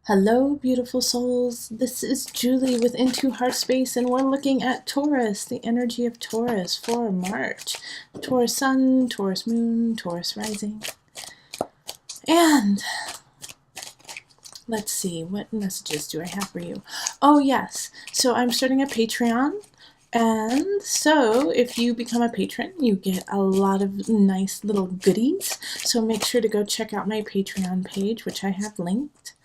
Hello, beautiful souls. This is Julie with Into Heartspace, and we're looking at Taurus, the energy of Taurus for March. Taurus Sun, Taurus Moon, Taurus Rising. And let's see, what messages do I have for you? Oh, yes. So I'm starting a Patreon. And so if you become a patron, you get a lot of nice little goodies. So make sure to go check out my Patreon page, which I have linked.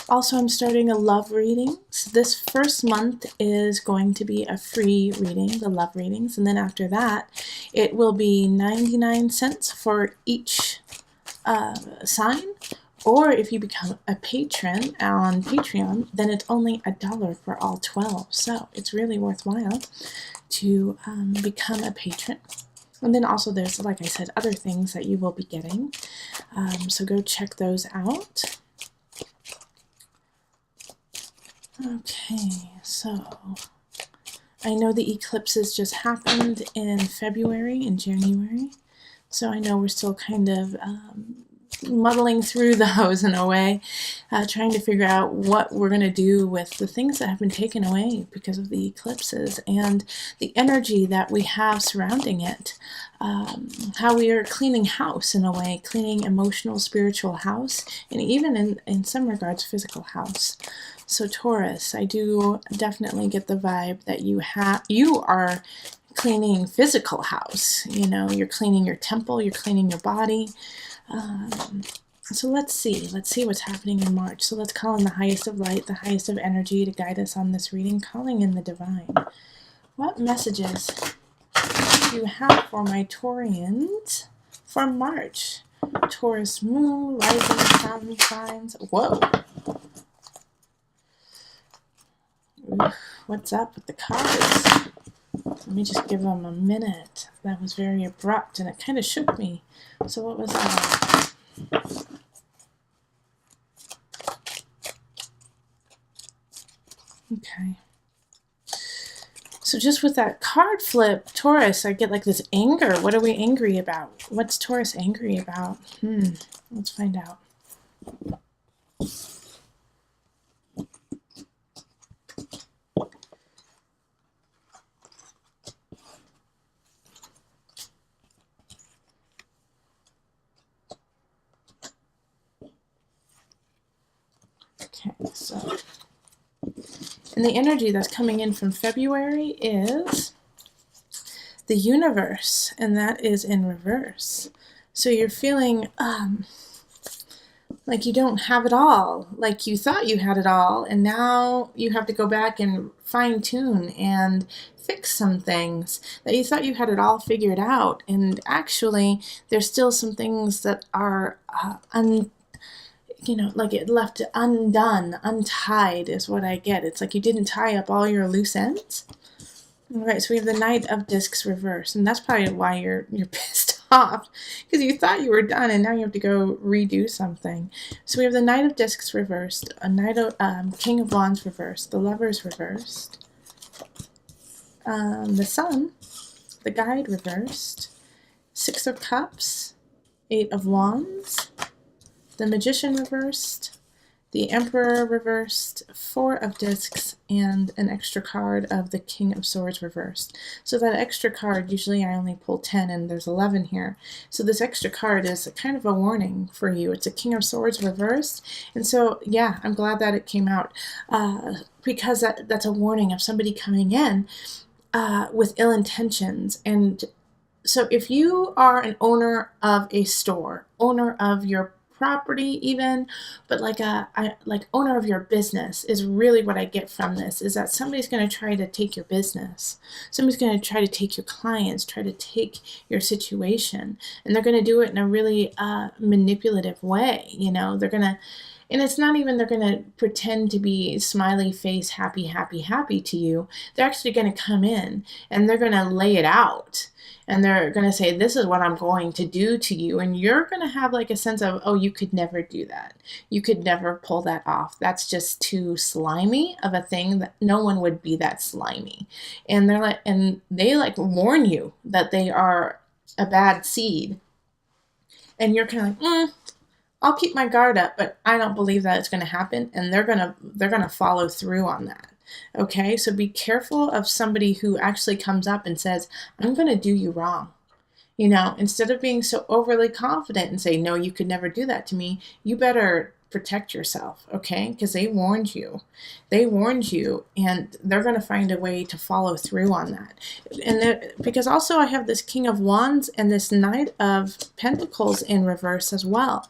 Also, I'm starting a love readings. This first month is going to be a free reading, the love readings, and then after that, it will be 99 cents for each sign. Or if you become a patron on Patreon, then it's only $1 for all 12. So it's really worthwhile to become a patron. And then also there's, like I said, other things that you will be getting. So go check those out. Okay, so I know the eclipses just happened in February and January, so I know we're still kind of muddling through those in a way, trying to figure out what we're going to do with the things that have been taken away because of the eclipses and the energy that we have surrounding it. How we are cleaning house in a way, cleaning emotional, spiritual house, and even in some regards, physical house. So Taurus, I do definitely get the vibe that you are cleaning physical house. You know, you're cleaning your temple, you're cleaning your body. So let's see what's happening in March. So let's call in the highest of light, the highest of energy to guide us on this reading, calling in the divine. What messages do you have for my Taurians for March? Taurus moon, rising sun signs. Whoa. What's up with the cards? Let me just give them a minute. That was very abrupt and it kind of shook me. So what was that? Okay. So just with that card flip, Taurus, I get like this anger. What are we angry about? What's Taurus angry about? Let's find out. Okay, so, and the energy that's coming in from February is the universe, and that is in reverse. So you're feeling like you don't have it all, like you thought you had it all, and now you have to go back and fine-tune and fix some things that you thought you had it all figured out, and actually there's still some things that are like it left undone, untied is what I get. It's like you didn't tie up all your loose ends. All right, so we have the Knight of Discs reversed, and that's probably why you're pissed off, because you thought you were done, and now you have to go redo something. So we have the Knight of Discs reversed, a Knight of King of Wands reversed, the Lovers reversed, the Sun, the Guide reversed, Six of Cups, Eight of Wands, the Magician reversed, the Emperor reversed, Four of Discs, and an extra card of the King of Swords reversed. So that extra card, usually I only pull 10 and there's 11 here. So this extra card is kind of a warning for you. It's a King of Swords reversed. And so, yeah, I'm glad that it came out because that's a warning of somebody coming in with ill intentions. And so if you are an owner of a store, owner of your property even, but like owner of your business is really what I get from this, is that somebody's going to try to take your business. Somebody's going to try to take your clients, try to take your situation, and they're going to do it in a really manipulative way. You know, they're going to, And it's not even they're going to pretend to be smiley face, happy, happy, happy to you. They're actually going to come in and they're going to lay it out. And they're going to say, this is what I'm going to do to you. And you're going to have like a sense of, oh, you could never do that. You could never pull that off. That's just too slimy of a thing that no one would be that slimy. And they warn you that they are a bad seed. And you're kind of like, I'll keep my guard up, but I don't believe that it's going to happen. And they're going to follow through on that. Okay, so be careful of somebody who actually comes up and says, I'm going to do you wrong. Instead of being so overly confident and say, no, you could never do that to me, you better protect yourself, okay? Because they warned you. They warned you, and they're going to find a way to follow through on that. And because also I have this King of Wands and this Knight of Pentacles in reverse as well.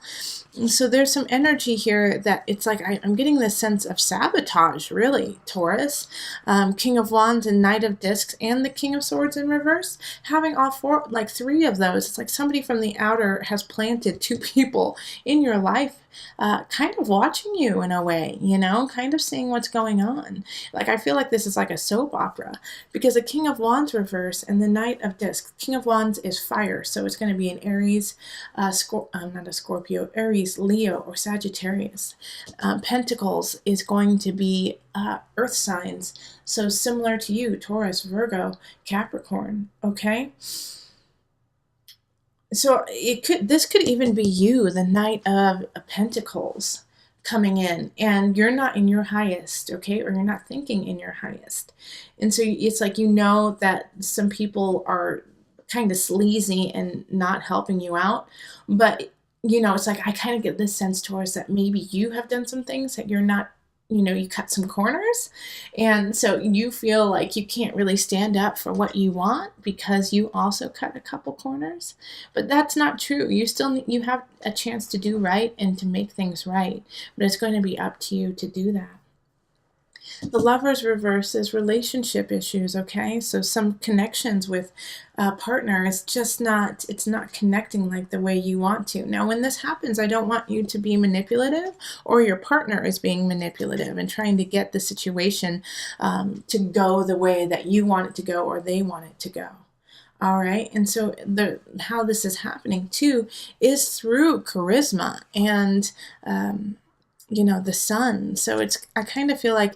So there's some energy here that it's like I'm getting this sense of sabotage, really, Taurus. King of Wands and Knight of Discs and the King of Swords in reverse. Having all four, like three of those, it's like somebody from the outer has planted two people in your life, kind of watching you in a way, kind of seeing what's going on. Like I feel like this is like a soap opera because the King of Wands reverse and the Knight of Discs. King of Wands is fire, so it's going to be an Aries, not a Scorpio, Aries, Leo, or Sagittarius. Pentacles is going to be earth signs, so similar to you, Taurus, Virgo, Capricorn, okay? So this could even be you, the Knight of Pentacles, coming in, and you're not in your highest, okay? Or you're not thinking in your highest. And so it's like that some people are kind of sleazy and not helping you out, but it's like I kind of get this sense, Taurus, that maybe you have done some things that you're not, you cut some corners, and so you feel like you can't really stand up for what you want because you also cut a couple corners. But that's not true. You have a chance to do right and to make things right, but it's going to be up to you to do that. The Lover's reverse is relationship issues, okay? So some connections with a partner is it's not connecting like the way you want to. Now, when this happens, I don't want you to be manipulative or your partner is being manipulative and trying to get the situation to go the way that you want it to go or they want it to go. All right, and so how this is happening too is through charisma and the sun. So I kind of feel like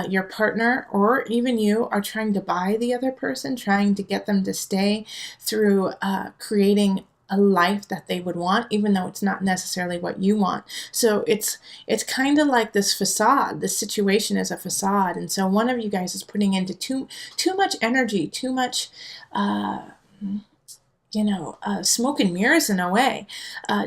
your partner or even you are trying to buy the other person, trying to get them to stay through creating a life that they would want, even though it's not necessarily what you want. So it's kind of like this facade. This situation is a facade, and so one of you guys is putting into too much energy, too much smoke and mirrors in a way,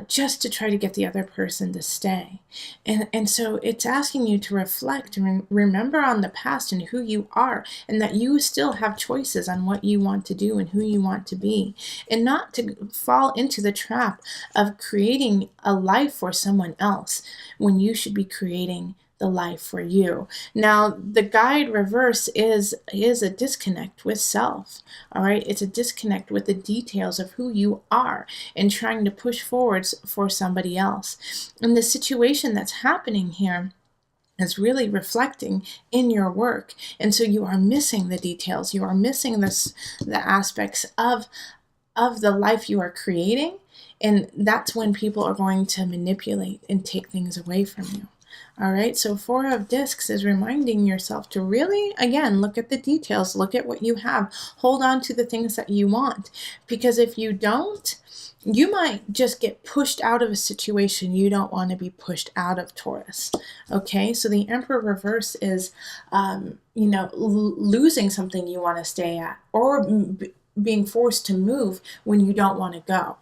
just to try to get the other person to stay. And so it's asking you to reflect and remember on the past and who you are, and that you still have choices on what you want to do and who you want to be, and not to fall into the trap of creating a life for someone else when you should be creating the life for you. Now, the guide reverse is a disconnect with self. All right, it's a disconnect with the details of who you are and trying to push forwards for somebody else. And the situation that's happening here is really reflecting in your work, and so you are missing the details. You are missing the aspects of the life you are creating, and that's when people are going to manipulate and take things away from you. All right, so Four of Discs is reminding yourself to really, again, look at the details, look at what you have, hold on to the things that you want, because if you don't, you might just get pushed out of a situation you don't want to be pushed out of, Taurus. Okay, so the Emperor reverse is, losing something you want to stay at, or being forced to move when you don't want to go.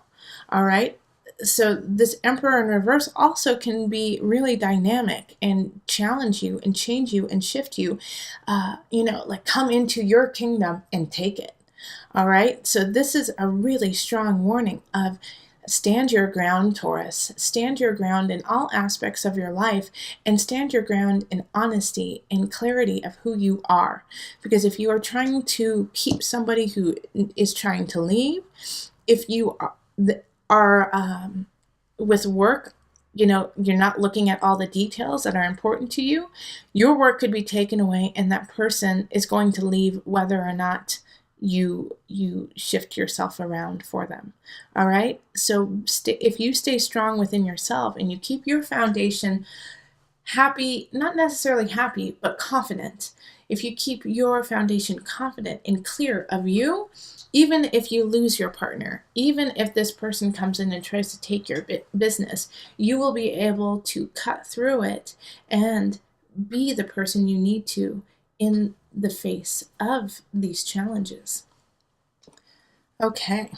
All right. So this Emperor in reverse also can be really dynamic and challenge you and change you and shift you, like come into your kingdom and take it. All right. So this is a really strong warning of stand your ground, Taurus. Stand your ground in all aspects of your life, and stand your ground in honesty and clarity of who you are. Because if you are trying to keep somebody who is trying to leave, if you are with work, you're not looking at all the details that are important to you, your work could be taken away and that person is going to leave whether or not you shift yourself around for them. All right? So if you stay strong within yourself and you keep your foundation happy, not necessarily happy, but confident. If you keep your foundation confident and clear of you, even if you lose your partner, even if this person comes in and tries to take your business, you will be able to cut through it and be the person you need to in the face of these challenges. Okay,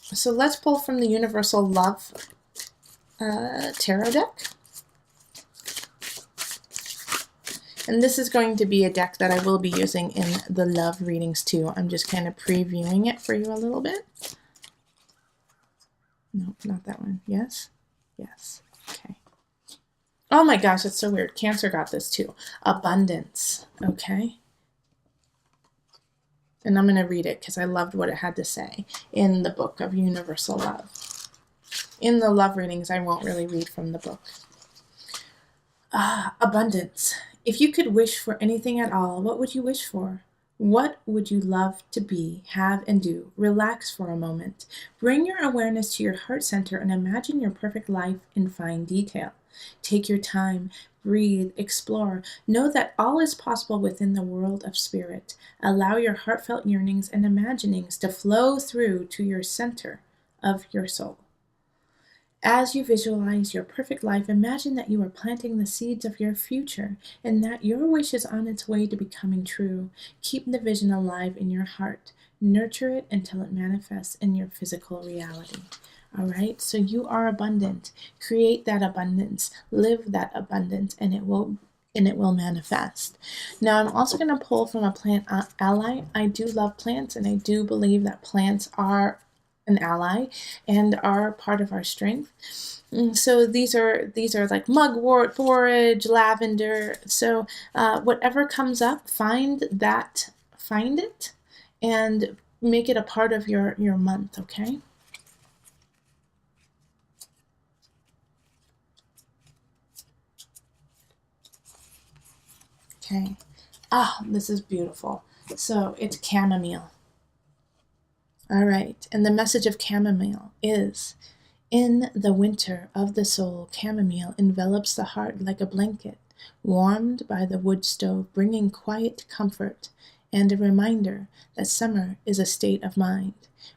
so let's pull from the Universal Love Tarot deck. And this is going to be a deck that I will be using in the love readings too. I'm just kind of previewing it for you a little bit. No, not that one. Yes? Yes. Okay. Oh my gosh, that's so weird. Cancer got this too. Abundance. Okay. And I'm going to read it because I loved what it had to say in the book of Universal Love. In the love readings, I won't really read from the book. Abundance. If you could wish for anything at all, what would you wish for? What would you love to be, have, and do? Relax for a moment. Bring your awareness to your heart center and imagine your perfect life in fine detail. Take your time, breathe, explore. Know that all is possible within the world of spirit. Allow your heartfelt yearnings and imaginings to flow through to your center of your soul. As you visualize your perfect life, imagine that you are planting the seeds of your future and that your wish is on its way to becoming true. Keep the vision alive in your heart. Nurture it until it manifests in your physical reality. All right, so you are abundant. Create that abundance. Live that abundance, and it will manifest. Now, I'm also going to pull from a plant ally. I do love plants, and I do believe that plants are an ally and are part of our strength. So these are like mugwort, borage, lavender. So whatever comes up, find it and make it a part of your month, okay? Okay. This is beautiful. So it's chamomile. All right, and the message of chamomile is, in the winter of the soul, chamomile envelops the heart like a blanket, warmed by the wood stove, bringing quiet comfort and a reminder that summer is a state of mind.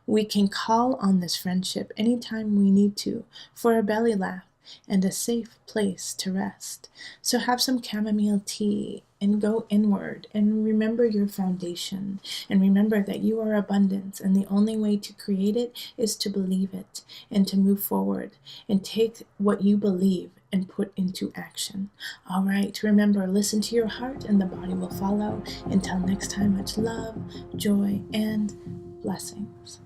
We can call on this friendship anytime we need to for a belly laugh and a safe place to rest. So have some chamomile tea and go inward and remember your foundation and remember that you are abundance and the only way to create it is to believe it and to move forward and take what you believe and put into action. All right, remember, listen to your heart and the body will follow. Until next time, much love, joy, and blessings.